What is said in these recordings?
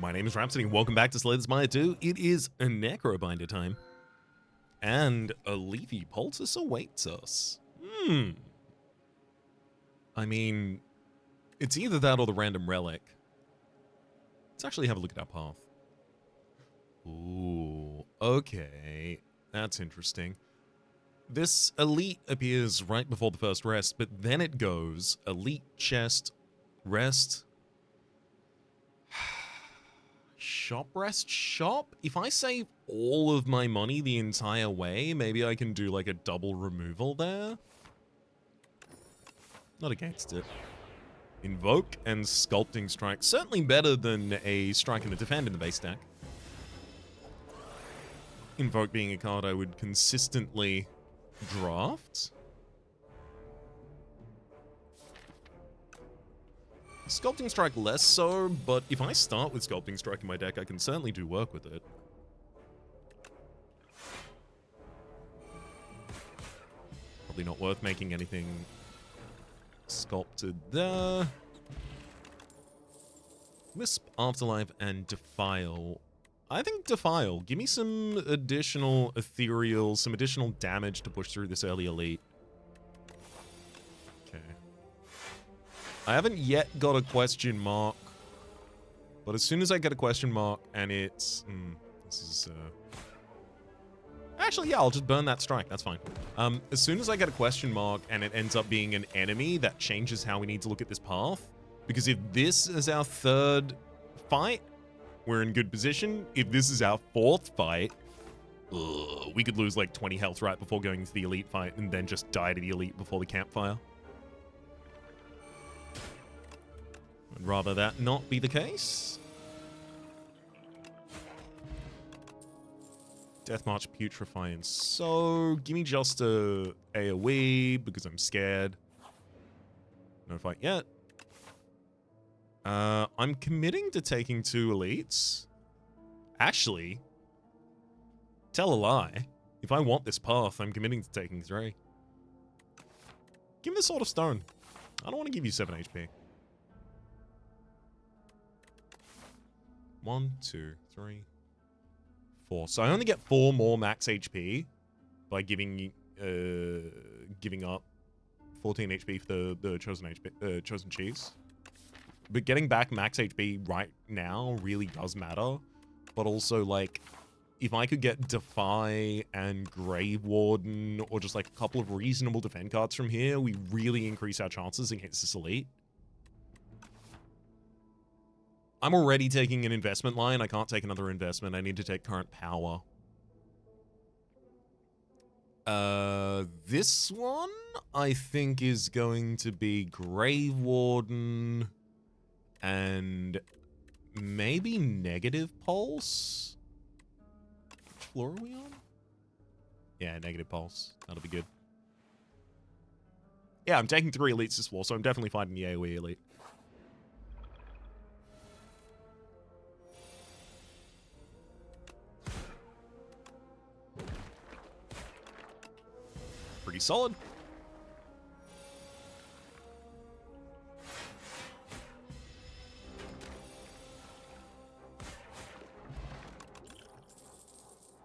My name is Rhapsody, and welcome back to Spire 2. It is a Necrobinder time. And a leafy poultice awaits us. I mean, it's either that or the random relic. Let's actually have a look at our path. Ooh, okay. That's interesting. This elite appears right before the first rest, but then it goes elite chest, rest, shop, rest, shop? If I save all of my money the entire way, maybe I can do like a double removal there? Not against it. Invoke and Sculpting Strike. Certainly better than a Strike and a Defend in the base deck. Invoke being a card I would consistently draft. Sculpting Strike less so, but if I start with Sculpting Strike in my deck, I can certainly do work with it. Probably not worth making anything sculpted there. Wisp, Afterlife, and Defile. I think Defile. Give me some additional ethereal, some additional damage to push through this early elite. Okay. I haven't yet got a question mark, but as soon as I get a question mark and it's... this is... Actually, yeah, I'll just burn that strike. That's fine. As soon as I get a question mark and it ends up being an enemy, that changes how we need to look at this path. Because if this is our third fight, we're in good position. If this is our fourth fight, we could lose like 20 health right before going into the elite fight and then just die to the elite before the campfire. I'd rather that not be the case. Death March, Putrefy, and so give me just a AoE because I'm scared. No fight yet. I'm committing to taking 2 elites. Actually, tell a lie. If I want this path, I'm committing to taking 3. Give me the Sword of Stone. I don't want to give you 7 HP. 1, 2, 3, 4. So I only get 4 more max HP by giving up 14 HP for the chosen cheese. But getting back max HP right now really does matter. But also, like, if I could get Defy and Grave Warden or just like a couple of reasonable defend cards from here, we really increase our chances against this elite. I'm already taking an investment line. I can't take another investment. I need to take current power. This one, I think, is going to be Grave Warden and maybe Negative Pulse. Which floor are we on? Yeah, Negative Pulse. That'll be good. Yeah, I'm taking 3 elites this floor, so I'm definitely fighting the AoE elite. Pretty solid.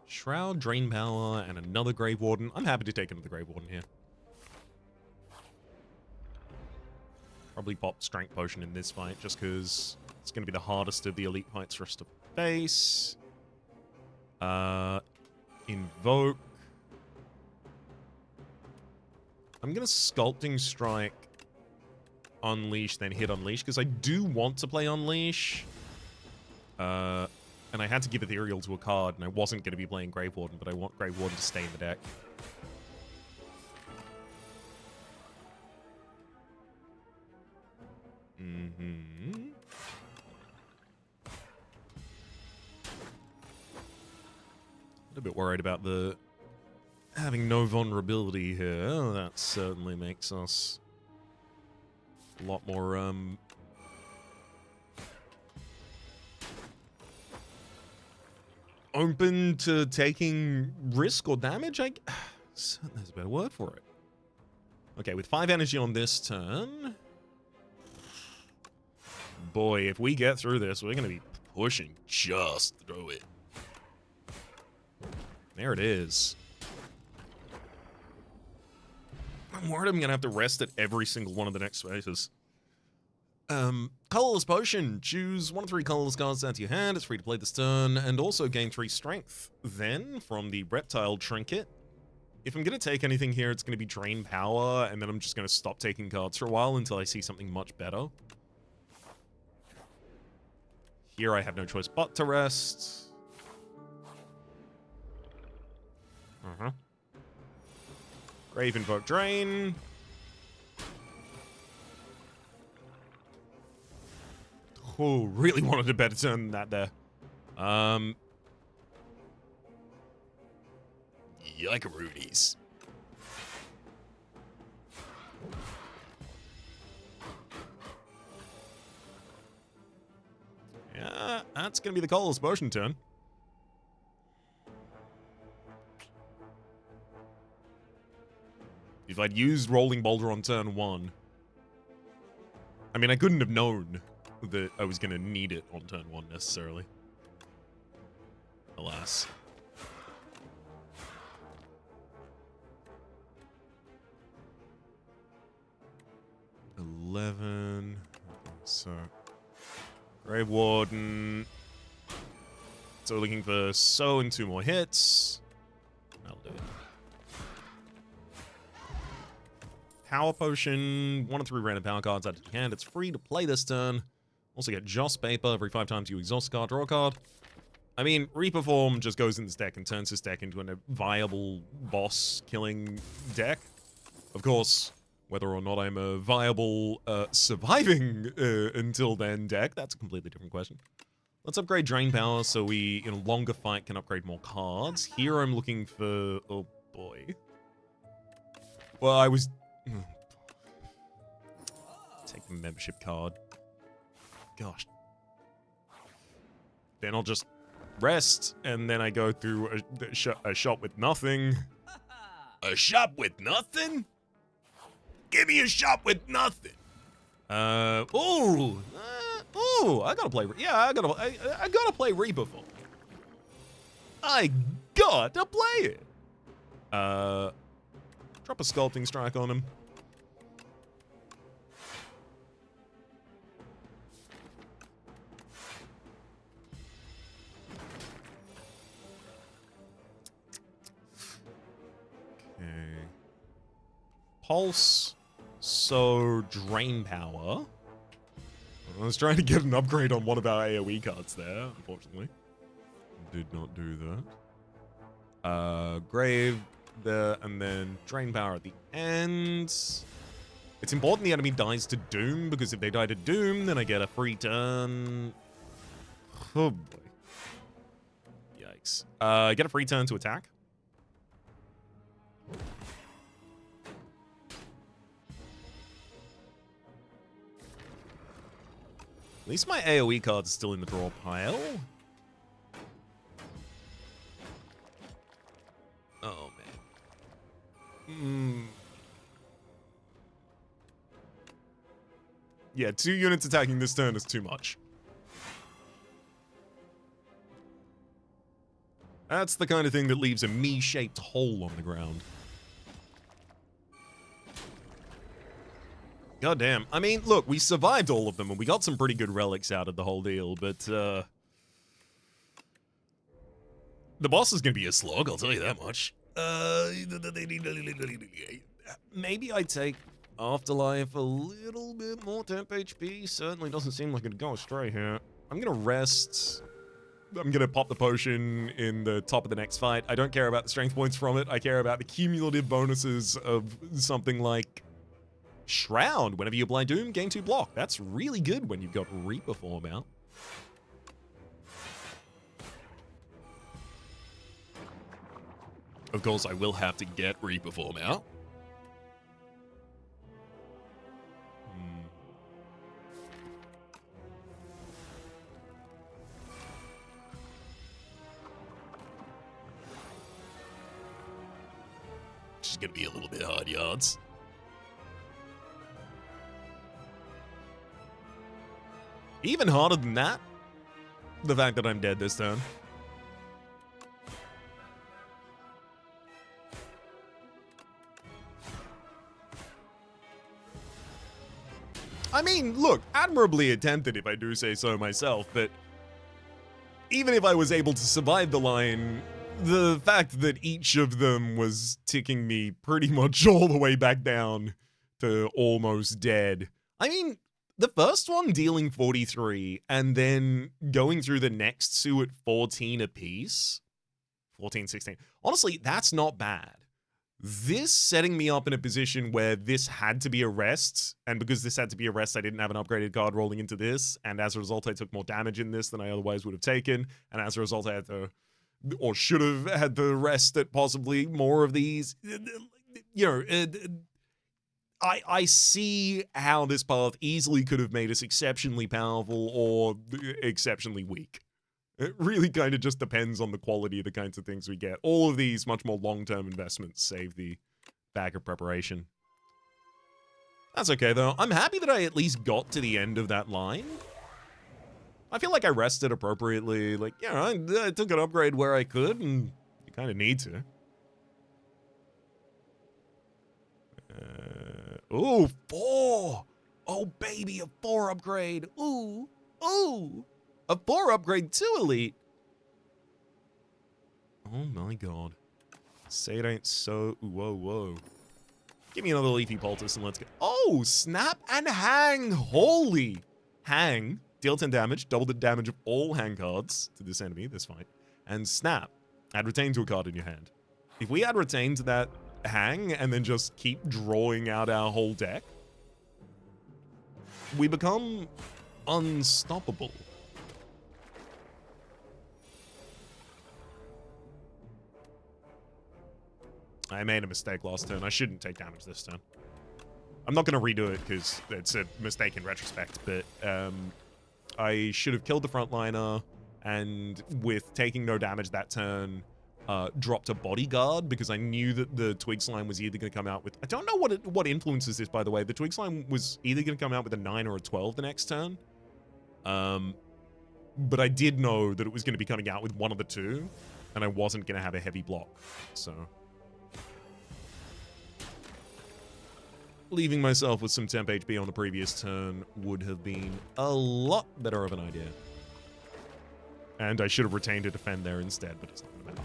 Shroud, Drain Power, and another Grave Warden. I'm happy to take another Grave Warden here. Probably pop Strength Potion in this fight, just because it's going to be the hardest of the elite fights for us to face. Invoke. I'm going to Sculpting Strike, Unleash, then hit Unleash, because I do want to play Unleash. And I had to give Ethereal to a card, and I wasn't going to be playing Grave Warden, but I want Grave Warden to stay in the deck. A bit worried about the having no vulnerability here. That certainly makes us a lot more, open to taking risk or damage. There's a better word for it. Okay, with 5 energy on this turn. Boy, if we get through this, we're going to be pushing, just throw it. There it is. I'm worried I'm gonna have to rest at every single one of the next spaces. Colorless Potion. Choose 1 of 3 colorless cards down to your hand. It's free to play this turn, and also gain 3 strength. Then, from the Reptile Trinket, if I'm gonna take anything here, it's gonna be Drain Power, and then I'm just gonna stop taking cards for a while until I see something much better. Here I have no choice but to rest. Grave Invoke Drain. Oh, really wanted a better turn than that there. Yikeroonies. Yeah, that's gonna be the Colorless Potion turn. If I'd used Rolling Boulder on turn 1, I mean, I couldn't have known that I was gonna need it on turn 1 necessarily. Alas. $11. So, Grave Warden. So we're looking for Sow and 2 more hits. That'll do it. Power Potion. 1 of 3 random power cards out of your hand. It's free to play this turn. Also get Joss Paper. Every 5 times you exhaust a card, draw a card. I mean, Reaper Form just goes in this deck and turns this deck into a viable boss-killing deck. Of course, whether or not I'm a viable surviving until then deck, that's a completely different question. Let's upgrade Drain Power so we, in a longer fight, can upgrade more cards. Here I'm looking for... Oh, boy. Well, I was... Take the membership card. Gosh. Then I'll just rest, and then I go through a shop with nothing. A shop with nothing? Give me a shop with nothing. I gotta play. Yeah, I gotta play Reaper Form. I gotta play it. Drop a Sculpting Strike on him. Pulse, so Drain Power. I was trying to get an upgrade on one of our AoE cards there, unfortunately. Did not do that. Grave there, and then Drain Power at the end. It's important the enemy dies to Doom, because if they die to Doom, then I get a free turn. Oh boy. Yikes. I get a free turn to attack. At least my AoE cards are still in the draw pile. Oh, man. Yeah, 2 units attacking this turn is too much. That's the kind of thing that leaves a me-shaped hole on the ground. God damn. I mean, look, we survived all of them, and we got some pretty good relics out of the whole deal, but, the boss is gonna be a slog, I'll tell you that much. Maybe I take Afterlife a little bit more temp HP. Certainly doesn't seem like it'd go astray here. I'm gonna rest. I'm gonna pop the potion in the top of the next fight. I don't care about the strength points from it. I care about the cumulative bonuses of something like Shroud. Whenever you apply Doom, gain 2 block. That's really good when you've got Reaper Form out. Of course, I will have to get Reaper Form out. Which is going to be a little bit hard yards. Even harder than that. the fact that I'm dead this turn. I mean, look, admirably attempted if I do say so myself, but even if I was able to survive the line, the fact that each of them was ticking me pretty much all the way back down to almost dead. I mean, the first one dealing 43 and then going through the next two at 14 apiece. 14, 16. Honestly, that's not bad. This setting me up in a position where this had to be a rest, and because this had to be a rest, I didn't have an upgraded card rolling into this, and as a result, I took more damage in this than I otherwise would have taken, and as a result, I had to, or should have had to rest at possibly more of these. You know, I see how this path easily could have made us exceptionally powerful or exceptionally weak. It really kind of just depends on the quality of the kinds of things we get. All of these much more long-term investments save the bag of preparation. That's okay, though. I'm happy that I at least got to the end of that line. I feel like I rested appropriately. Like, you know, I took an upgrade where I could, and you kind of need to. Ooh, 4! Oh, baby, a 4 upgrade. Ooh, ooh. A 4 upgrade to Elite. Oh my god. Say it ain't so. Whoa, whoa. Give me another Leafy Poultice and let's go. Oh, Snap and Hang. Holy. Hang. Deal 10 damage. Double the damage of all hang cards to this enemy, this fight. And Snap. Add Retain to a card in your hand. If we add Retain to that Hang and then just keep drawing out our whole deck, we become unstoppable. I made a mistake last turn. I shouldn't take damage this turn. I'm not going to redo it because it's a mistake in retrospect, but I should have killed the frontliner and with taking no damage that turn, dropped a bodyguard because I knew that the Twig Slime was either going to come out with... I don't know what influences this, by the way. The Twig Slime was either going to come out with a 9 or a 12 the next turn. But I did know that it was going to be coming out with one of the two, and I wasn't going to have a heavy block, so... Leaving myself with some temp HP on the previous turn would have been a lot better of an idea. And I should have retained to defend there instead, but it's not going to matter.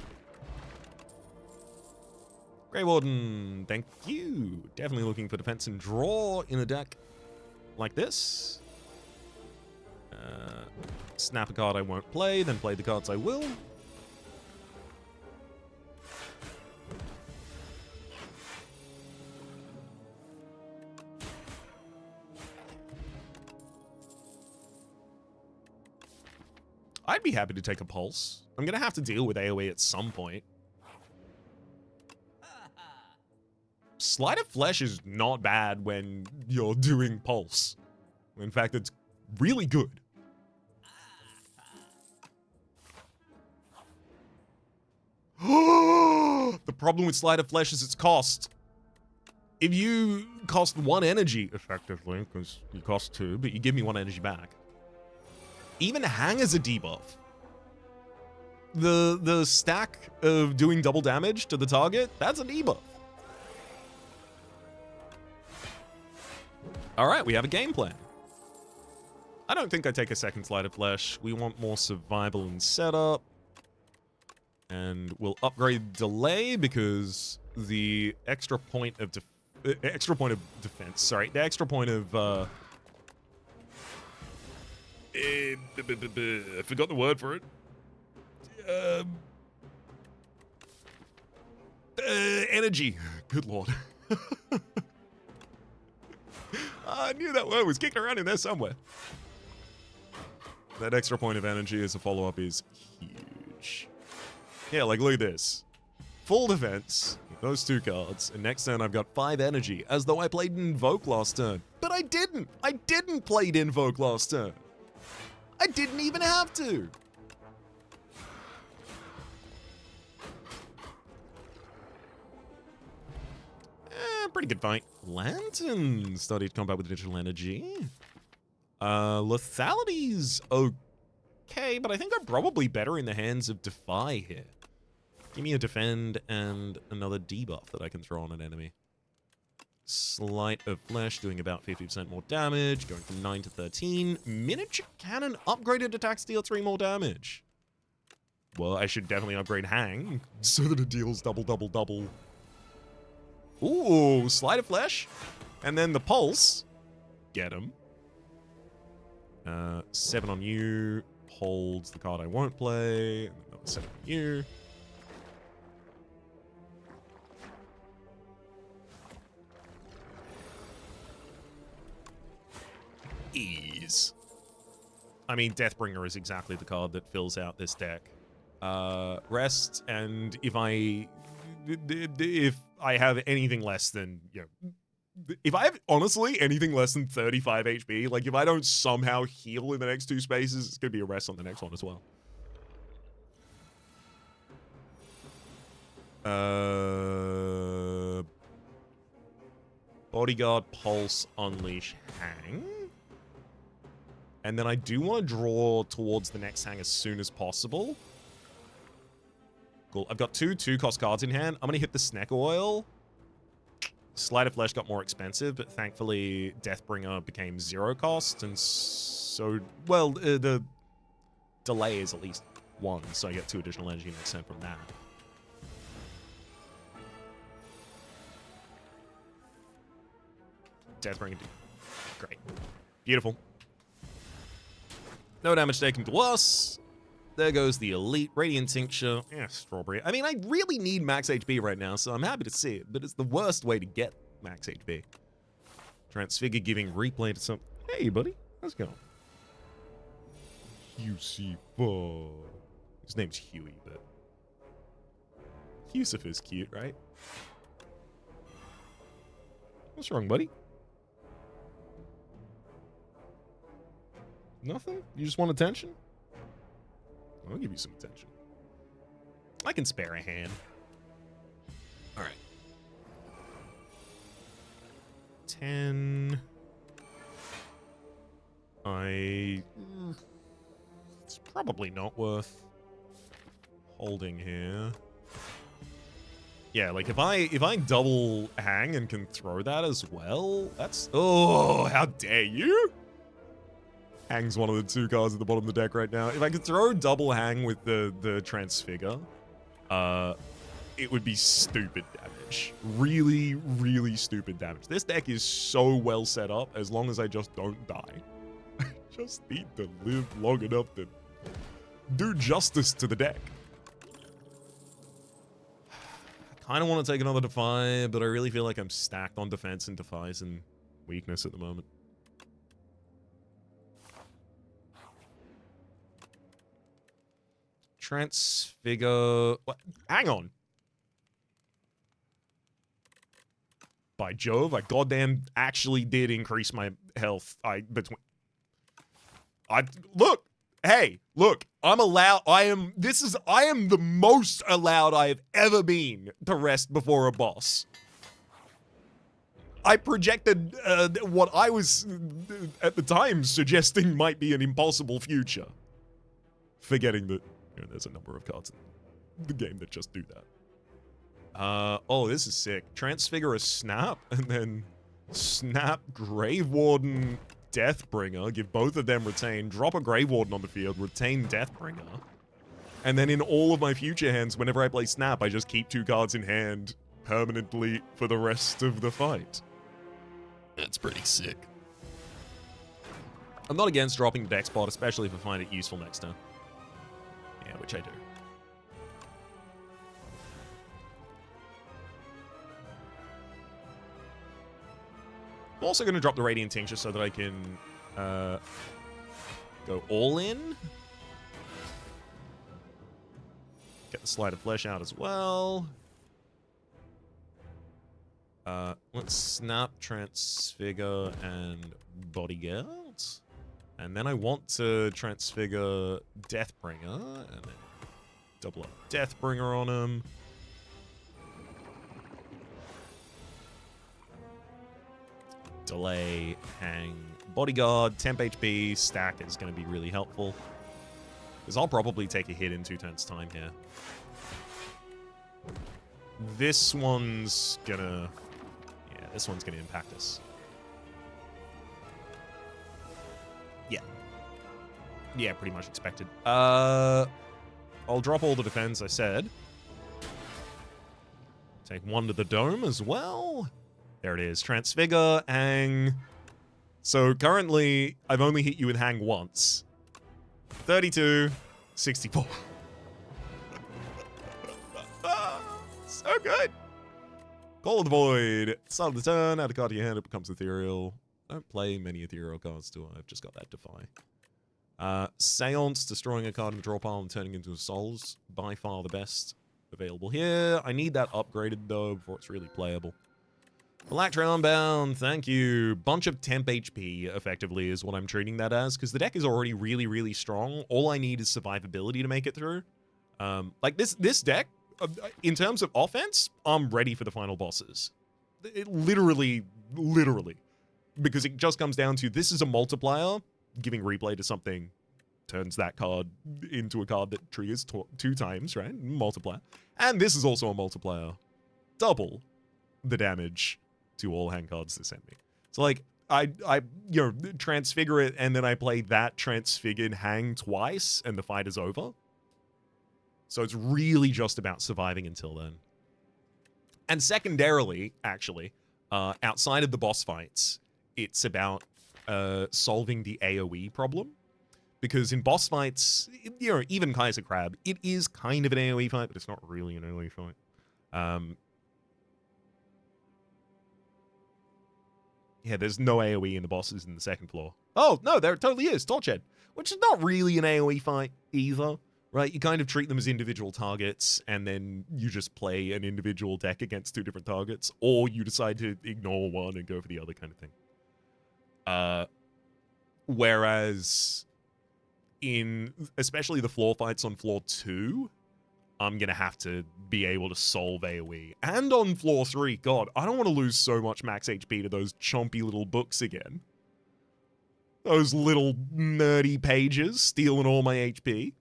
Grey Warden, thank you. Definitely looking for defense and draw in a deck like this. Snap a card I won't play, then play the cards I will. I'd be happy to take a pulse. I'm going to have to deal with AoE at some point. Sleight of Flesh is not bad when you're doing pulse. In fact, it's really good. The problem with Sleight of Flesh is its cost. If you cost 1 energy, effectively, because you cost 2, but you give me 1 energy back. Even Hang is a debuff. The stack of doing double damage to the target, that's a debuff. Alright, we have a game plan. I don't think I take a second Sleight of Flesh. We want more survival and setup. And we'll upgrade Delay because the extra point of defense. Sorry, the extra point of I forgot the word for it. Energy. Good lord. I knew that word was kicking around in there somewhere. That extra point of energy as a follow-up is huge. Yeah, like look at this. Full defense, those 2 cards, and next turn I've got 5 energy, as though I played Invoke last turn. But I didn't! I didn't play Invoke last turn! I didn't even have to! Pretty good fight. Lantern studied combat with digital energy. Lethality's okay, but I think I'm probably better in the hands of Defy here. Give me a Defend and another debuff that I can throw on an enemy. Sleight of Flesh doing about 50% more damage, going from 9 to 13. Miniature Cannon upgraded attacks deal 3 more damage. Well, I should definitely upgrade Hang so that it deals double, double, double. Ooh, Sleight of Flesh. And then the Pulse. Get him. 7 on you. Holds the card I won't play. And another 7 on you. Ease. I mean, Deathbringer is exactly the card that fills out this deck. Rest, and if I have anything less than, you know, if I have, honestly, anything less than 35 HP, like, if I don't somehow heal in the next 2 spaces, it's going to be a rest on the next one as well. Bodyguard, Pulse, Unleash, Hang. And then I do want to draw towards the next Hang as soon as possible. Cool. I've got 2 2-cost cards in hand. I'm going to hit the Sneck Oil. Sleight of Flesh got more expensive, but thankfully Deathbringer became 0 cost. And so, well, the delay is at least 1, so I get 2 additional energy next turn from that. Deathbringer. Great. Beautiful. No damage taken to us. There goes the Elite Radiant Tincture. Yeah, Strawberry. I mean, I really need max HP right now, so I'm happy to see it, but it's the worst way to get max HP. Transfigure giving replay to some... Hey, buddy. How's it going? Husifer. His name's Huey, but... Husifer's cute, right? What's wrong, buddy? Nothing? You just want attention? I'll give you some attention. I can spare a hand. All right. 10. It's probably not worth holding here. Yeah, like if I double Hang and can throw that as well, that's... Oh, how dare you? Hang's one of the 2 cards at the bottom of the deck right now. If I could throw double Hang with the Transfigure, it would be stupid damage. Really, really stupid damage. This deck is so well set up as long as I just don't die. I just need to live long enough to do justice to the deck. I kind of want to take another Defy, but I really feel like I'm stacked on defense and Defies and weakness at the moment. Transfigure... What? Hang on. By Jove, I goddamn actually did increase my health. Look, hey, look, I'm allowed, I am the most allowed I have ever been to rest before a boss. I projected what I was, at the time, suggesting might be an impossible future. Forgetting that, you know, there's a number of cards in the game that just do that. Oh, this is sick. Transfigure a Snap, and then Snap Grave Warden Deathbringer. Give both of them retain. Drop a Grave Warden on the field. Retain Deathbringer. And then in all of my future hands, whenever I play Snap, I just keep 2 cards in hand permanently for the rest of the fight. That's pretty sick. I'm not against dropping the deck spot, especially if I find it useful next turn. Yeah, which I do. I'm also going to drop the Radiant Tincture so that I can go all in. Get the Sleight of Flesh out as well. Let's Snap, Transfigure, and Bodyguard. And then I want to Transfigure Deathbringer, and then double up Deathbringer on him. Delay, Hang, Bodyguard, Temp HP, Stack is going to be really helpful. Because I'll probably take a hit in 2 turns' time here. This one's gonna... Yeah, this one's gonna impact us. Yeah. Yeah, pretty much expected. I'll drop all the defense I said. Take 1 to the dome as well. There it is. Transfigure, hang. So currently, I've only hit you with hang once. 32, 64. So good. Call of the Void. Start of the turn. Add a card to your hand. It becomes ethereal. Don't play many ethereal cards, do I? I've just got that Defy. Seance. Destroying a card in the draw pile and turning into a Souls. By far the best available here. I need that upgraded, though, before it's really playable. Electro Unbound, thank you. Bunch of temp HP, effectively, is what I'm treating that as, because the deck is already really, really strong. All I need is survivability to make it through. Like, this deck, in terms of offense, I'm ready for the final bosses. Literally, because it just comes down to, this is a multiplier, giving replay to something turns that card into a card that triggers 2 times, right? Multiplier. And this is also a multiplier. Double the damage to all hand cards they send me. So, like, I transfigure it, and then I play that transfigured hang twice, and the fight is over. So it's really just about surviving until then. And secondarily, actually, outside of the boss fights, it's about solving the AoE problem. Because in boss fights, even Kaiser Crab, it is kind of an AoE fight, but it's not really an AoE fight. Yeah, there's no AoE in the bosses in the second floor. Oh, no, there totally is. Torchhead, which is not really an AoE fight either, right? You kind of treat them as individual targets, and then you just play an individual deck against 2 different targets, or you decide to ignore one and go for the other kind of thing. Whereas in especially the floor fights on floor 2, I'm going to have to be able to solve AoE. And on floor 3, God, I don't want to lose so much max HP to those chompy little books again. Those little nerdy pages stealing all my HP.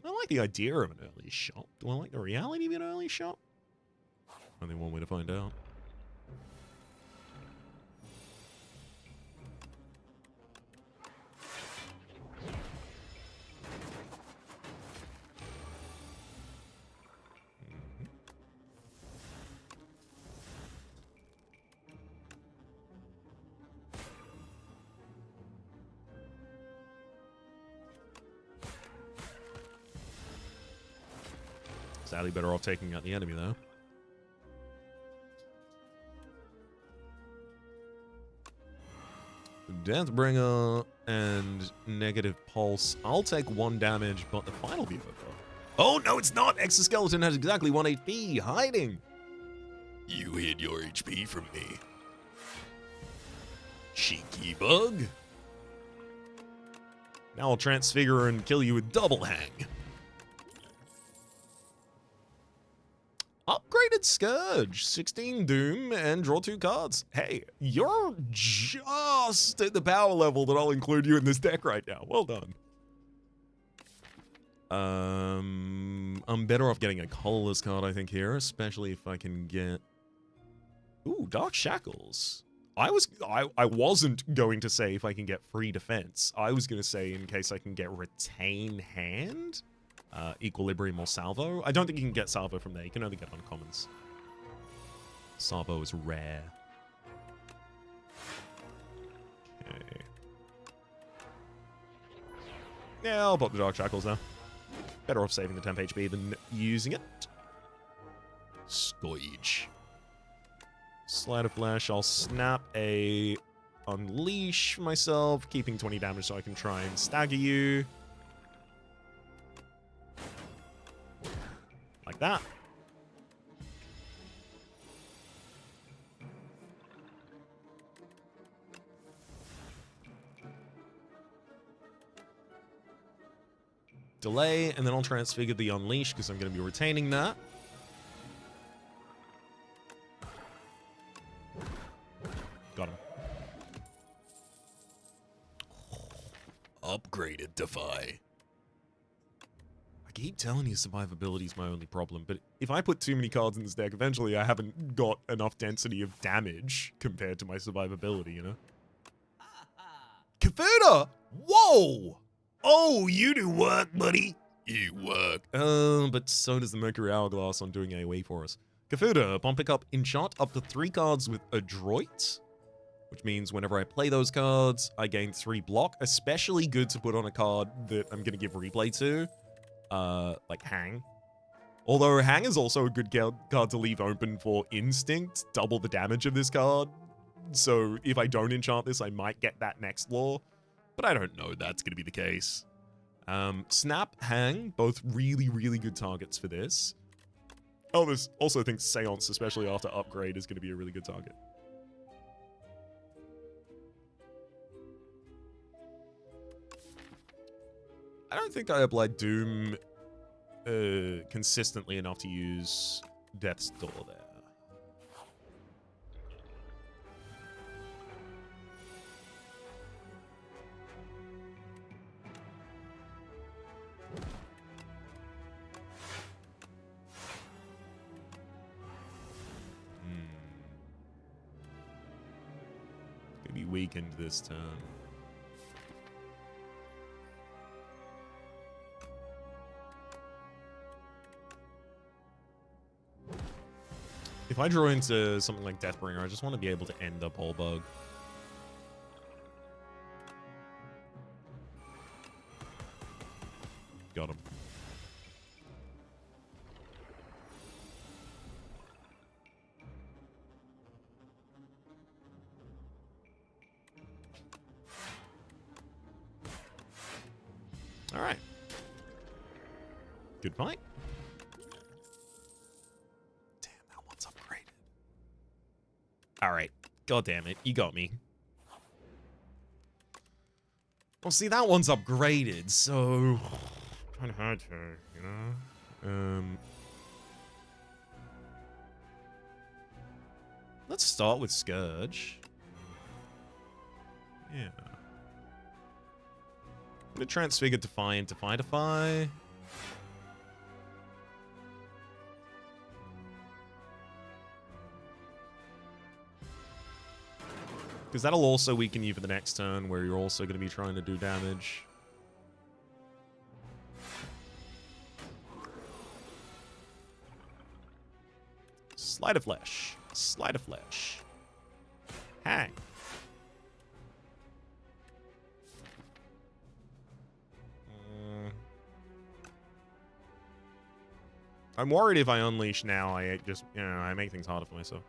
I like the idea of an early shot. Do I like the reality of an early shot? Only one way to find out. Sadly, better off taking out the enemy, though. Deathbringer and Negative Pulse. I'll take 1 damage, but the fight will be over. Oh, no, it's not! Exoskeleton has exactly 1 HP, hiding! You hid your HP from me. Cheeky bug. Now I'll transfigure and kill you with double hang. Upgraded Scourge, 16 Doom, and draw 2 cards. Hey, you're just at the power level that I'll include you in this deck right now. Well done. I'm better off getting a colorless card, I think, here, especially if I can get... Ooh, Dark Shackles. I wasn't going to say if I can get free defense. I was going to say in case I can get Retain Hand, Equilibrium, or Salvo. I don't think you can get Salvo from there. You can only get uncommons. Salvo is rare. Okay. Yeah, I'll pop the Dark Shackles now. Better off saving the temp HP than using it. Scourge. Slide of Flash. I'll snap a Unleash myself, keeping 20 damage so I can try and stagger you. Like that. Delay, and then I'll transfigure the Unleash because I'm going to be retaining that. Got him. upgraded Defy. I keep telling you survivability is my only problem, but if I put too many cards in this deck, eventually I haven't got enough density of damage compared to my survivability, you know? Kafuda! Whoa! Oh, you do work, buddy. You work. But so does the Mercury Hourglass on doing AoE for us. Kafuda, upon pickup, enchant up to 3 cards with Adroit, which means whenever I play those cards, I gain 3 block. Especially good to put on a card that I'm going to give replay to, like Hang. Although Hang is also a good card to leave open for Instinct, double the damage of this card. So if I don't enchant this, I might get that next law, but I don't know that's going to be the case. Snap, Hang, both really, really good targets for this. Elvis also thinks Seance, especially after upgrade, is going to be a really good target. I don't think I applied Doom consistently enough to use Death's Door there. Gonna be weakened this turn. If I draw into something like Deathbringer, I just want to be able to end up Bug. Got him. All right. Good fight. Damn, that one's upgraded. All right. God damn it. You got me. Well, see, that one's upgraded, so kind of hard to, you know? Let's start with Scourge. Yeah. I'm gonna transfigure Defy into Defy. Because that'll also weaken you for the next turn, where you're also going to be trying to do damage. Sleight of Flesh. Sleight of Flesh. Hang. I'm worried if I unleash now, I just, you know, I make things harder for myself.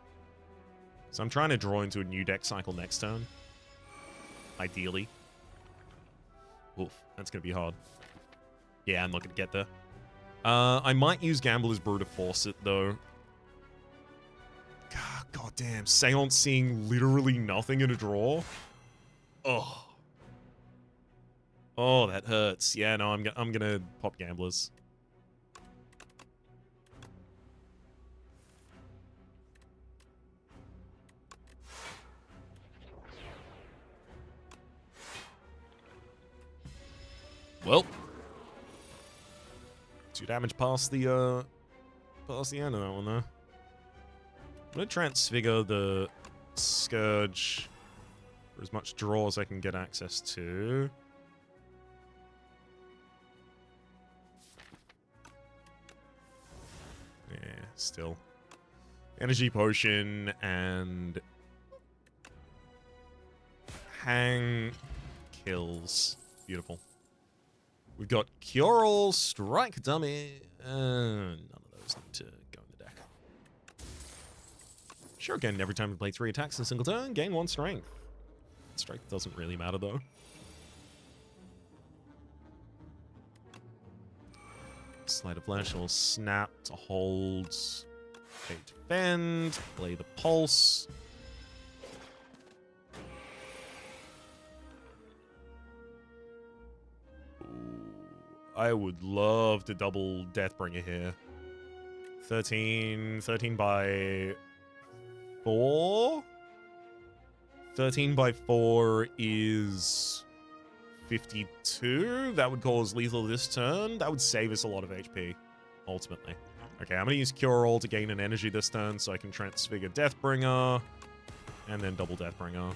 So I'm trying to draw into a new deck cycle next turn. Ideally. Oof, that's going to be hard. Yeah, I'm not going to get there. I might use Gambler's Brew to force it, though. God damn, Seance seeing literally nothing in a draw? Oh. Oh, that hurts. Yeah, no, I'm gonna pop Gamblers. Well, 2 damage past the end of that one, though. I'm gonna transfigure the Scourge for as much draw as I can get access to. Yeah, still. Energy Potion and Hang kills. Beautiful. We've got Cure All, Strike Dummy, none of those need to go in the deck. Sure, again, every time we play 3 attacks in a single turn, gain 1 strength. Strength doesn't really matter, though. Sleight of Flesh will snap to hold. Okay, defend, play the Pulse. I would love to double Deathbringer here. 13 by 4? 13 by 4 is 52. That would cause lethal this turn. That would save us a lot of HP, ultimately. Okay, I'm going to use Cure All to gain an energy this turn so I can transfigure Deathbringer and then double Deathbringer.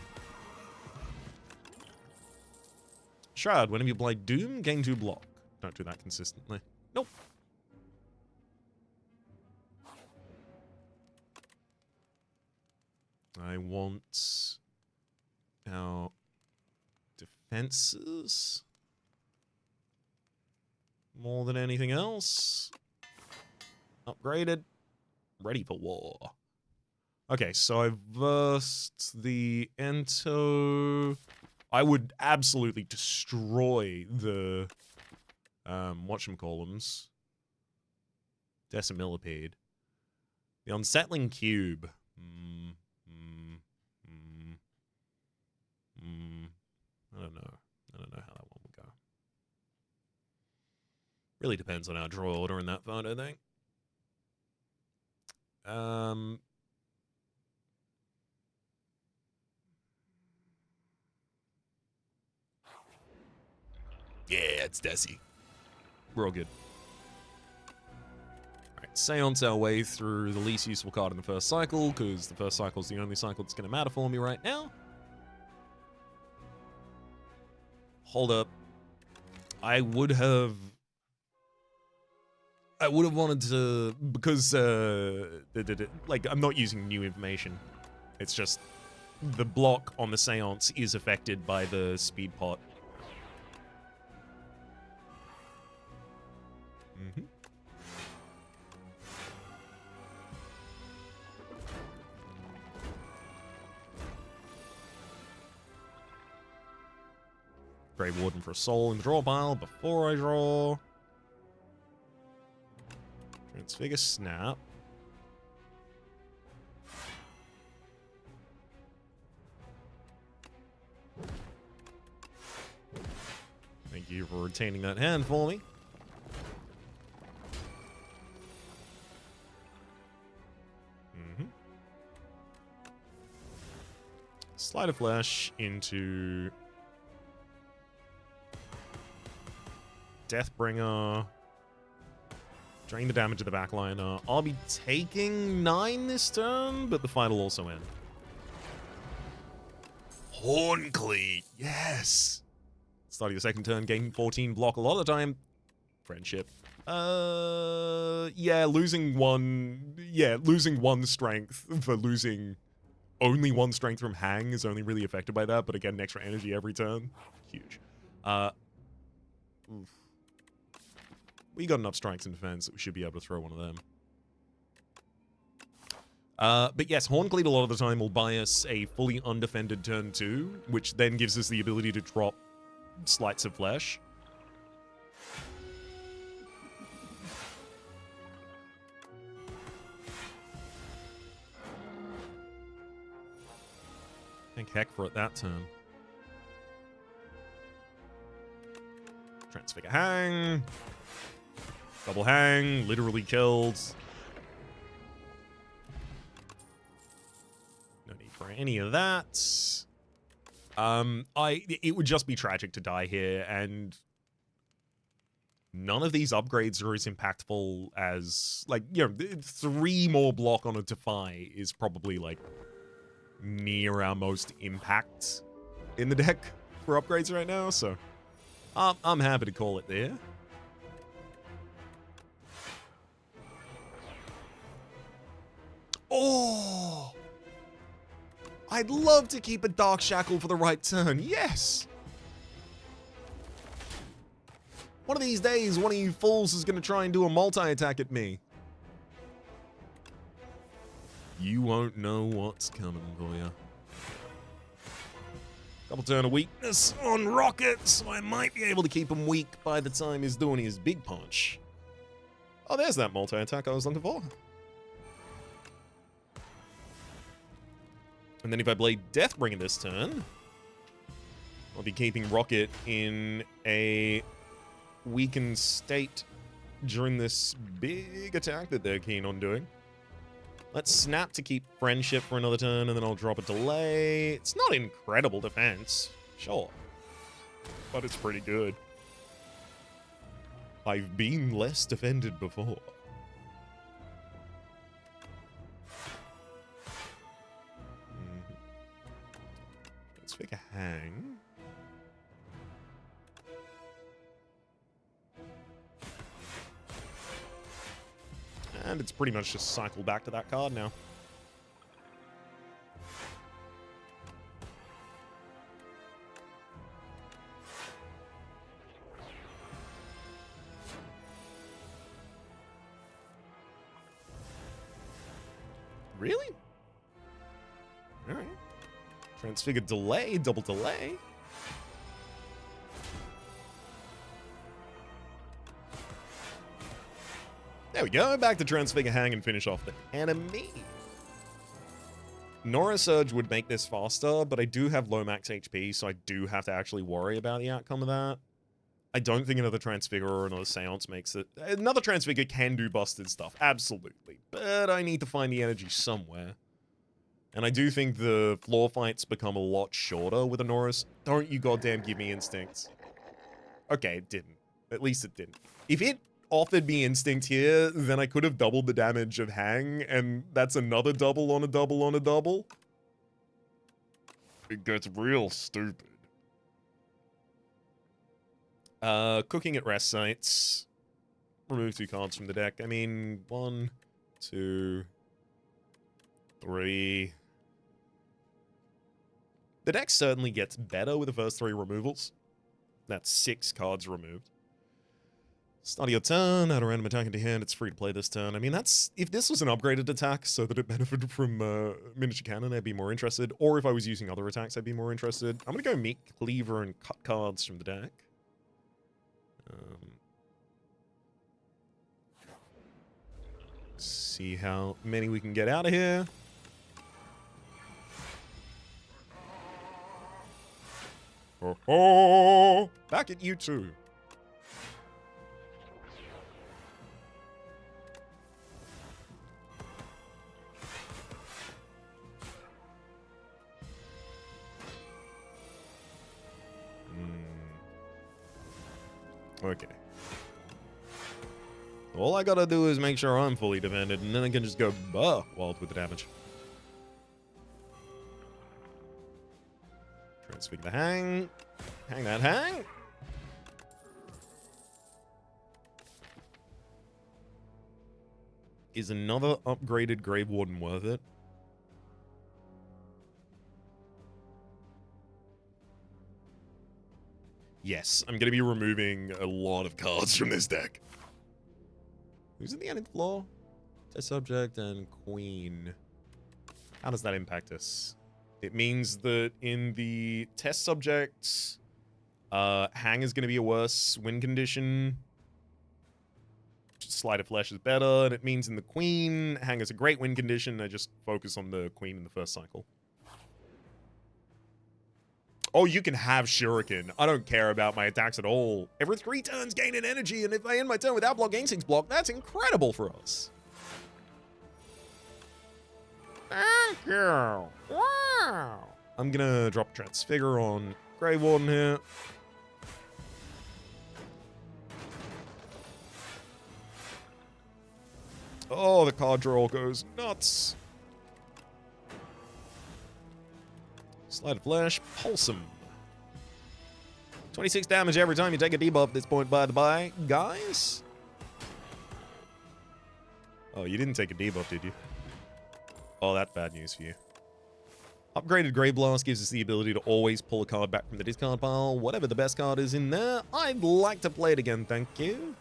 Shroud, whenever you apply Doom, gain 2 block. Don't do that consistently. Nope. I want our defenses more than anything else. Upgraded. Ready for war. Okay, so I versed the Ento. I would absolutely destroy the whatchamacallums. Decimillipede. The Unsettling Cube. I don't know. I don't know how that one would go. Really depends on our draw order in that fight, I think. Yeah, it's Desi. We're all good. Alright, Seance our way through the least useful card in the first cycle, because the first cycle is the only cycle that's going to matter for me right now. Hold up. I would have wanted to, because, like, I'm not using new information. It's just the block on the Seance is affected by the speed pot. Grave Warden for a soul in the draw pile before I draw. Transfigure Snap. Thank you for retaining that hand for me. Sleight of Flesh into Deathbringer. Drain the damage of the backliner. I'll be taking 9 this turn, but the fight will also end. Horncleat, yes! Starting the second turn, gain 14 block a lot of the time. Friendship. Yeah, losing one strength for losing only 1 strength from Hang is only really affected by that, but again, extra energy every turn. Huge. Oof. We got enough strikes and defense that we should be able to throw one of them. But yes, Horncleat a lot of the time will buy us a fully undefended turn 2, which then gives us the ability to drop Sleights of Flesh. Thank heck for it that turn. Transfigure Hang. Double Hang, literally killed. No need for any of that. It would just be tragic to die here, and none of these upgrades are as impactful as, like, you know, 3 more block on a Defy is probably, like, near our most impact in the deck for upgrades right now, so I'm happy to call it there. Oh! I'd love to keep a Dark Shackle for the right turn. Yes! One of these days, one of you fools is going to try and do a multi-attack at me. You won't know what's coming for you. Double turn of weakness on Rocket, so I might be able to keep him weak by the time he's doing his big punch. Oh, there's that multi-attack I was looking for. And then if I play Deathbringer this turn, I'll be keeping Rocket in a weakened state during this big attack that they're keen on doing. Let's Snap to keep Friendship for another turn, and then I'll drop a Delay. It's not incredible defense. Sure. but it's pretty good. I've been less defended before. Let's make a hang. And it's pretty much just cycle back to that card now. Really? Alright. Transfigure delay, double delay. There we go. Back to Transfigure Hang and finish off the enemy. Nora Surge would make this faster, but I do have low max HP, so I do have to actually worry about the outcome of that. I don't think another Transfigure or another Seance makes it. Another Transfigure can do busted stuff, absolutely. But I need to find the energy somewhere. And I do think the floor fights become a lot shorter with a Norris. Don't you goddamn give me instincts. Okay, it didn't. At least it didn't. If it offered me instinct here, then I could have doubled the damage of Hang, and that's another double on a double on a double. It gets real stupid. Cooking at rest sites. Remove 2 cards from the deck. I mean, 1, 2, 3. The deck certainly gets better with the first 3 removals. That's 6 cards removed. Start your turn, add a random attack into hand, it's free to play this turn. I mean, that's... If this was an upgraded attack so that it benefited from miniature cannon, I'd be more interested. Or if I was using other attacks, I'd be more interested. I'm gonna go Meat Cleaver and cut cards from the deck. See how many we can get out of here. Oh, back at you two. Okay. All I gotta do is make sure I'm fully defended, and then I can just go wild with the damage. Transfigure the hang. Hang that hang. Is another upgraded Grave Warden worth it? Yes, I'm going to be removing a lot of cards from this deck. Who's at the end of the floor? Test subject and queen. How does that impact us? It means that in the test subject, hang is going to be a worse win condition. Sleight of Flesh is better, and it means in the queen, hang is a great win condition. I just focus on the queen in the first cycle. Oh, you can have Shuriken. I don't care about my attacks at all. Every 3 turns, gain an energy, and if I end my turn without block, gain 6 block, that's incredible for us. Thank you. Wow. I'm gonna drop Transfigure on Grey Warden here. Oh, the card draw goes nuts. Sleight of Flesh, Pulsum. 26 damage every time you take a debuff at this point, by the by. Guys? Oh, you didn't take a debuff, did you? Oh, that's bad news for you. Upgraded Grey Blast gives us the ability to always pull a card back from the discard pile. Whatever the best card is in there, I'd like to play it again, thank you.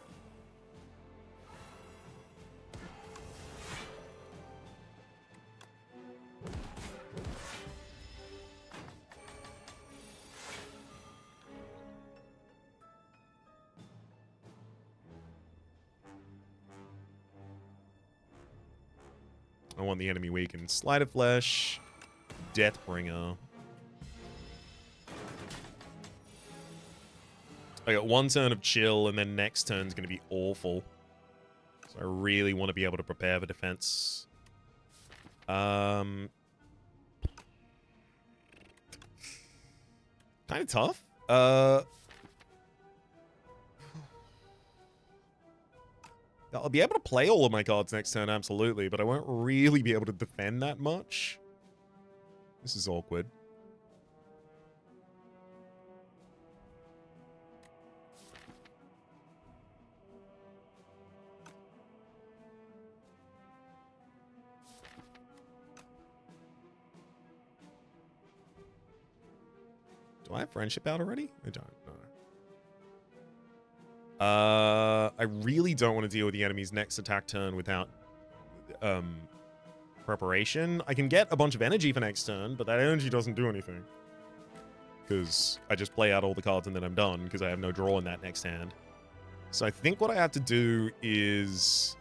I want the enemy weakened. Sleight of Flesh. Deathbringer. I got 1 turn of chill, and then next turn's going to be awful. So I really want to be able to prepare for defense. Kind of tough. I'll be able to play all of my cards next turn, absolutely, but I won't really be able to defend that much. This is awkward. Do I have friendship out already? I don't know. I really don't want to deal with the enemy's next attack turn without preparation. I can get a bunch of energy for next turn, but that energy doesn't do anything. Because I just play out all the cards and then I'm done, because I have no draw in that next hand. So I think what I have to do is...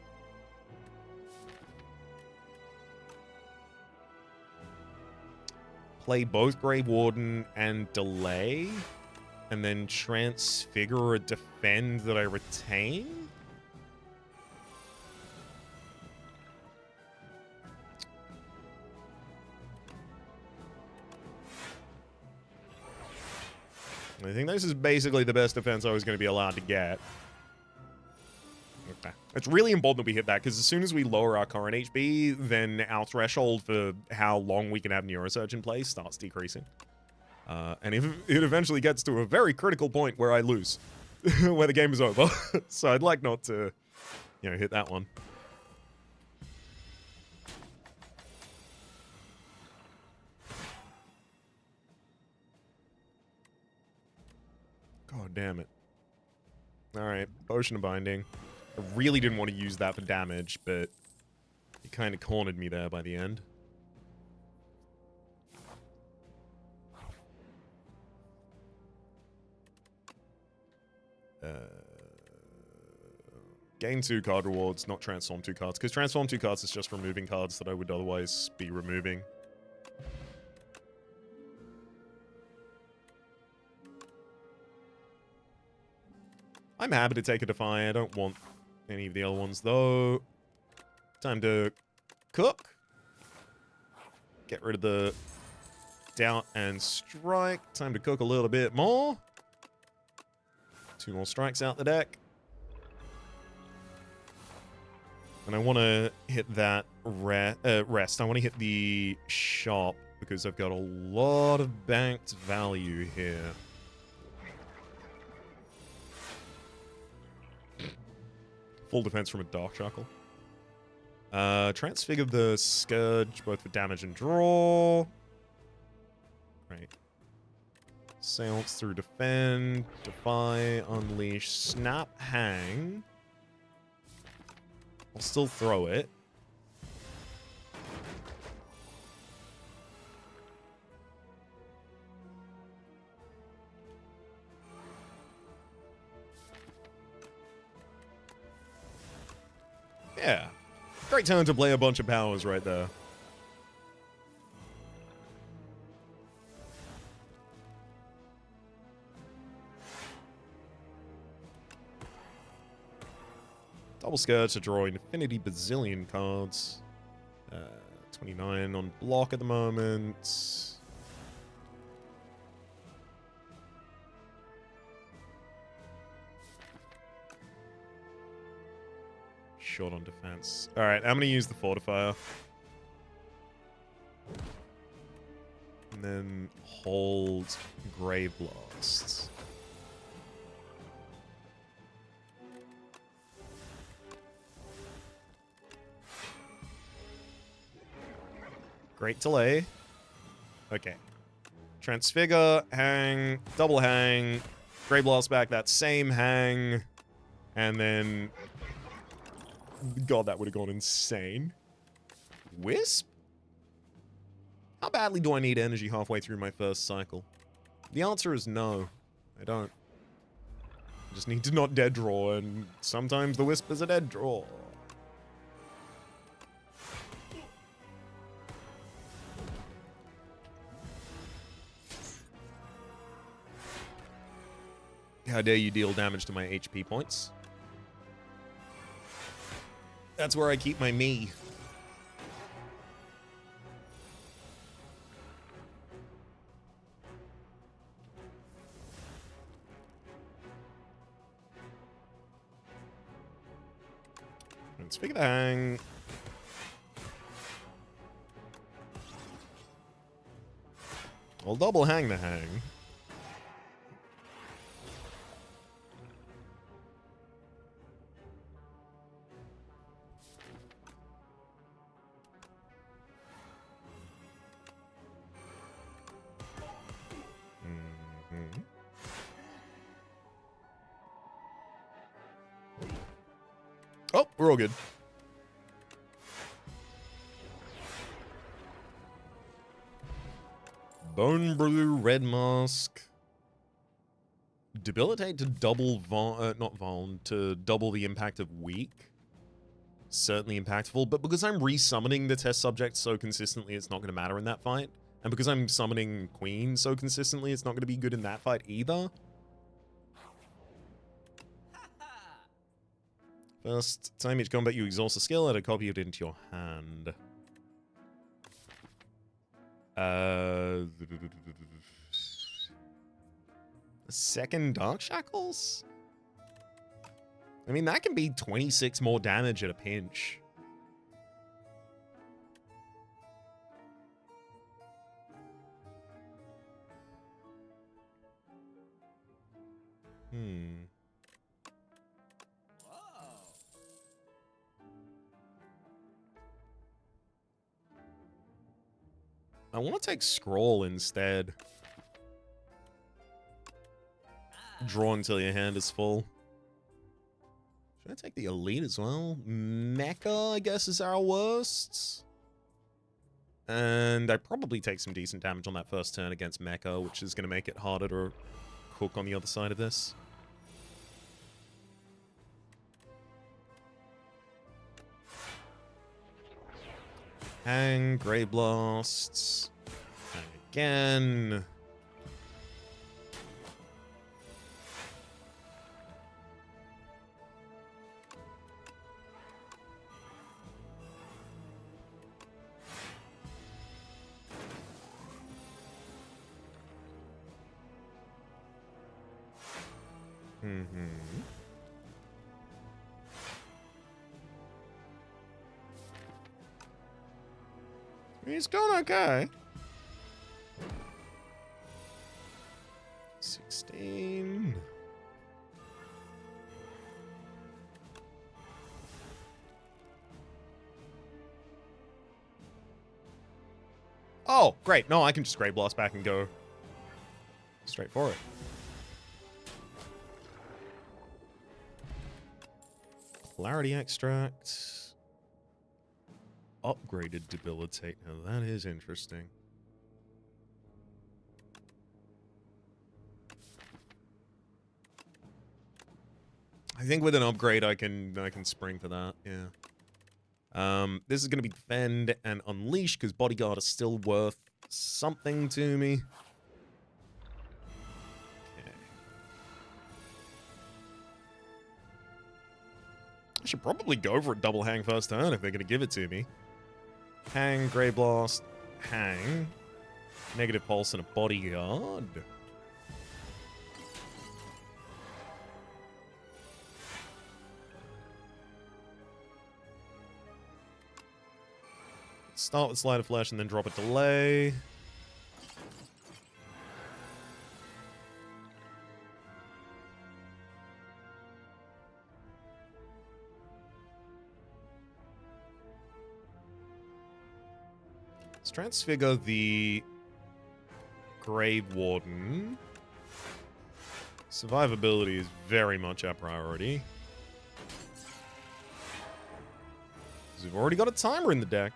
play both Grave Warden and delay, and then transfigure or defend that I retain? I think this is basically the best defense I was going to be allowed to get. Okay. It's really important that we hit that, because as soon as we lower our current HP, then our threshold for how long we can have Neurosurge in place starts decreasing. And if it eventually gets to a very critical point where I lose, where the game is over. So I'd like not to, hit that one. God damn it. Alright, Potion of Binding. I really didn't want to use that for damage, but it kind of cornered me there by the end. Gain 2 card rewards, not transform 2 cards, because transform 2 cards is just removing cards that I would otherwise be removing. I'm happy to take a Defy. I don't want any of the other ones, though. Time to cook. Get rid of the Doubt and Strike. Time to cook a little bit more. 2 more strikes out the deck. And I want to hit that rest. I want to hit the shop, because I've got a lot of banked value here. Full defense from a Dark Shackle. Transfigure the Scourge, both for damage and draw. Right. Seance through defend, defy, unleash, snap, hang. I'll still throw it. Yeah. Great turn to play a bunch of powers right there. Double Scourge to draw infinity bazillion cards. 29 on block at the moment. Short on defense. Alright, I'm going to use the Fortifier. And then hold Grave Blast. Great delay. Okay. Transfigure, hang, double hang, Grave Blast back that same hang, and then... God, that would have gone insane. Wisp? How badly do I need energy halfway through my first cycle? The answer is no. I don't. I just need to not dead draw, and sometimes the Wisp is a dead draw. How dare you deal damage to my HP points? That's where I keep my me. Let's figure the hang. I'll double hang the hang. Oh, we're all good. Bone Brew, Red Mask. Debilitate to double not Vuln, to double the impact of weak. Certainly impactful, but because I'm resummoning the test subject so consistently, it's not going to matter in that fight. And because I'm summoning Queen so consistently, it's not going to be good in that fight either. First time each combat you exhaust a skill, add a copy of it into your hand. Second Dark Shackles? I mean, that can be 26 more damage at a pinch. I want to take Scroll instead. Draw until your hand is full. Should I take the Elite as well? Mecha, I guess, is our worst. And I probably take some decent damage on that first turn against Mecha, which is going to make it harder to cook on the other side of this. Hang, Grey Blasts. Hang again. He's going okay. 16. Oh, great. No, I can just Grey Blast back and go straight for it. Clarity Extract. Upgraded Debilitate. Now that is interesting. I think with an upgrade I can spring for that, yeah. This is gonna be Defend and Unleash, because Bodyguard is still worth something to me. Okay. I should probably go for a double hang first turn if they're gonna give it to me. Hang, Grey Blast, hang. Negative Pulse and a Bodyguard. Start with Sleight of Flesh and then drop a Delay. Let's transfigure the Grave Warden. Survivability is very much our priority. Because we've already got a timer in the deck.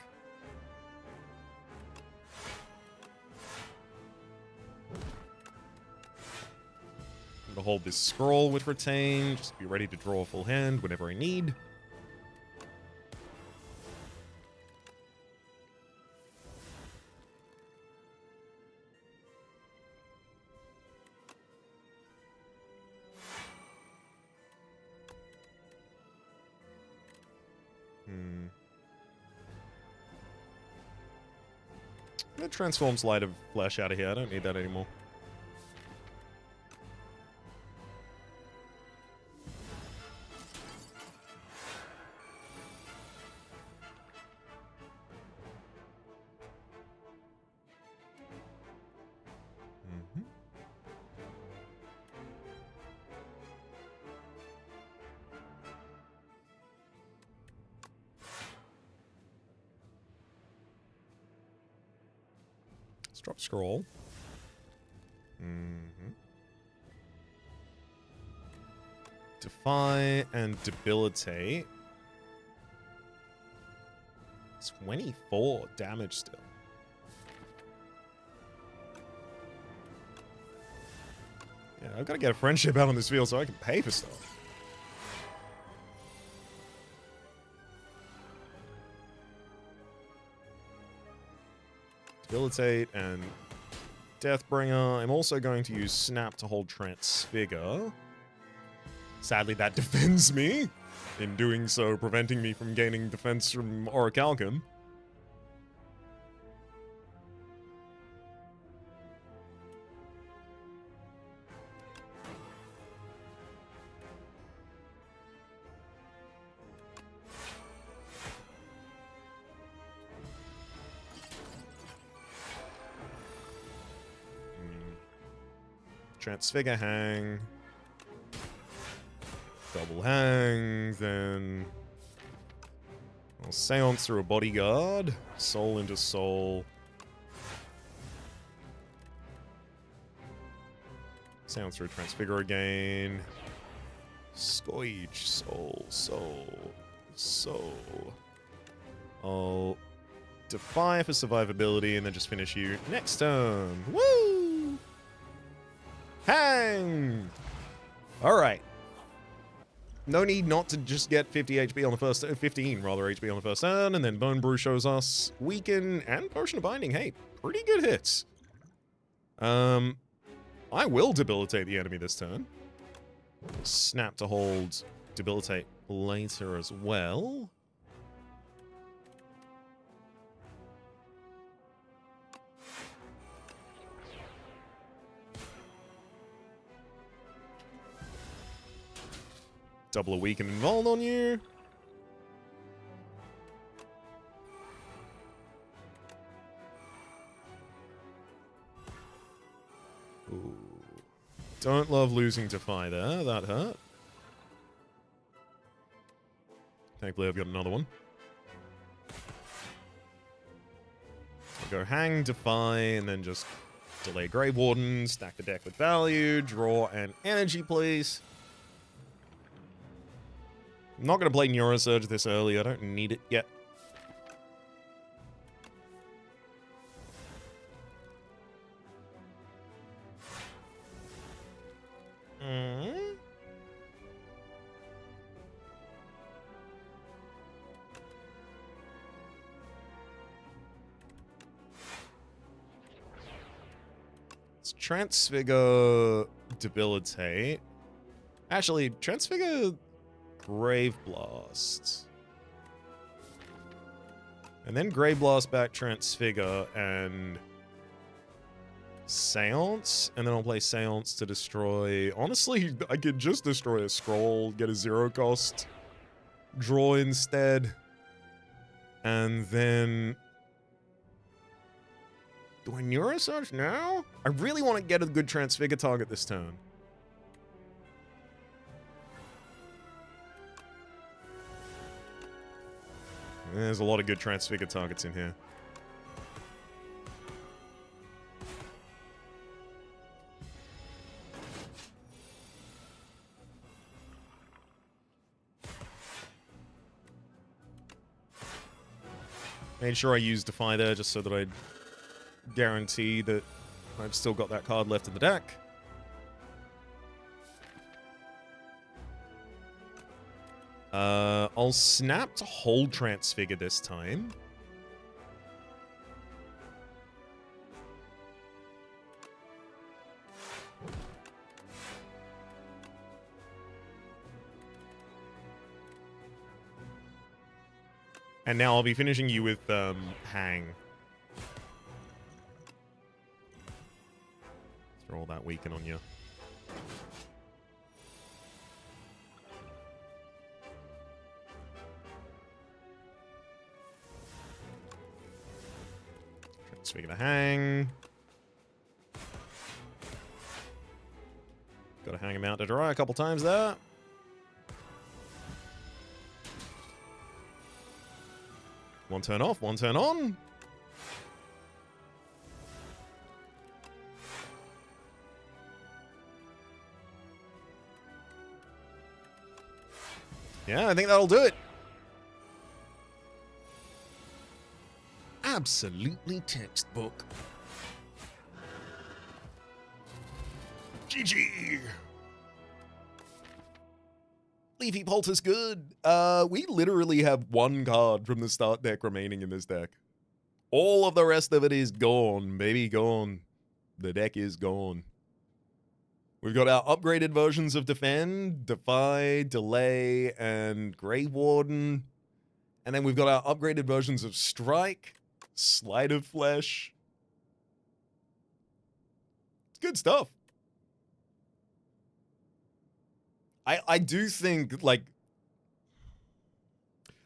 I'm going to hold this scroll with Retain. Just be ready to draw a full hand whenever I need. I'm going to transform Sleight of Flesh out of here. I don't need that anymore. Drop scroll. Mm-hmm. Defy and debilitate. 24 damage still. Yeah, I've got to get a friendship out on this field so I can pay for stuff. Debilitate and Deathbringer. I'm also going to use Snap to hold Transfigure. Sadly, that defends me. In doing so, preventing me from gaining defense from Orichalcum. Transfigure, hang. Double hang, then I'll Seance through a bodyguard. Soul into soul. Seance through Transfigure again. Scourge, soul. I'll Defy for survivability and then just finish you next turn. Woo! Hang! Alright. No need not to just get 50 HP on the first, 15 rather HP on the first turn, and then Bone Brew shows us Weaken and Potion of Binding. Hey, pretty good hits. I will debilitate the enemy this turn. Snap to hold debilitate later as well. Double a Weaken and Involved on you. Ooh. Don't love losing Defy there. That hurt. Thankfully, I've got another one. I'll go Hang, Defy, and then just delay Grave Warden, stack the deck with value, draw an energy, please. I'm not going to play Neurosurge this early. I don't need it yet. Let's Transfigure, debilitate. Actually, Transfigure Grave Blast. And then Grave Blast back Transfigure and Seance. And then I'll play Seance to destroy... Honestly, I could just destroy a scroll, get a 0 cost, draw instead. And then... Do I Neurosurge now? I really want to get a good Transfigure target this turn. There's a lot of good Transfigure targets in here. Made sure I used Defy there just so that I'd guarantee that I've still got that card left in the deck. I'll Snap to hold Transfigure this time. And now I'll be finishing you with Hang. Throw all that Weaken on you. Transfigure to Hang. Gotta hang him out to dry a couple times there. One turn off, one turn on. Yeah, I think that'll do it. Absolutely textbook. GG. Leafy Poultice good. We literally have one card from the start deck remaining in this deck. All of the rest of it is gone, baby, gone. The deck is gone. We've got our upgraded versions of Defend, Defy, Delay, and Grave Warden. And then we've got our upgraded versions of Strike, Sleight of Flesh. It's good stuff. I do think, like...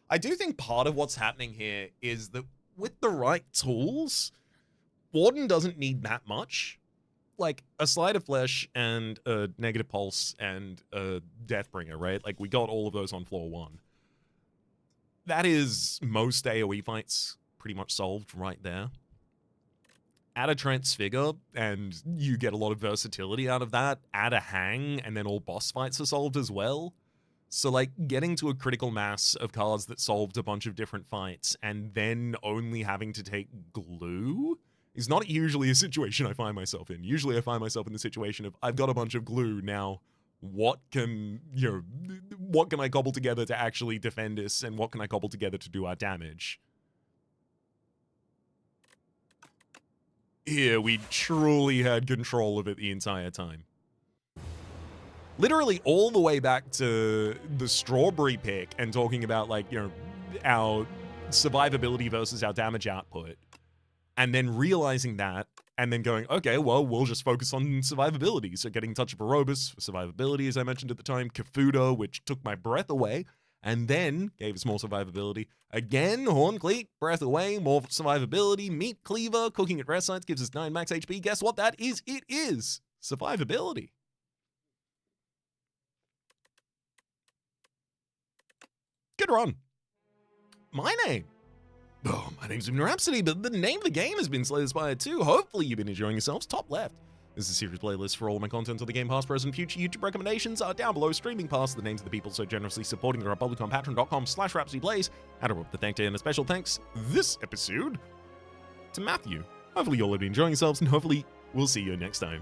I do think part of what's happening here is that with the right tools, Warden doesn't need that much. Like, a Sleight of Flesh and a Negative Pulse and a Deathbringer, right? Like, we got all of those on floor 1. That is most AoE fights pretty much solved right there. Add a Transfigure, and you get a lot of versatility out of that. Add a Hang, and then all boss fights are solved as well. So, like, getting to a critical mass of cards that solved a bunch of different fights, and then only having to take glue is not usually a situation I find myself in. Usually I find myself in the situation of, I've got a bunch of glue, now what can I cobble together to actually defend this, and what can I cobble together to do our damage? Here, we truly had control of it the entire time. Literally all the way back to the strawberry pick and talking about, like, our survivability versus our damage output. And then realizing that, and then going, okay, well, we'll just focus on survivability. So getting Touch of Aerobus for survivability, as I mentioned at the time. Kafuda, which took my breath away, and then gave us more survivability. Again, Horn Cleat, breath away, more survivability. Meat Cleaver, cooking at rest sites, gives us 9 max HP. Guess what that is? It is survivability. Good run. My name. Oh, my name's been Rhapsody, but the name of the game has been Spire too. Hopefully you've been enjoying yourselves. Top left. This is a series playlist for all of my content on the game, past, present, future. YouTube recommendations are down below. Streaming past the names of the people so generously supporting the Republic on patreon.com/RhapsodyPlays. And I wrote the thank day and a special thanks this episode to Matthew. Hopefully you all have been enjoying yourselves, and hopefully we'll see you next time.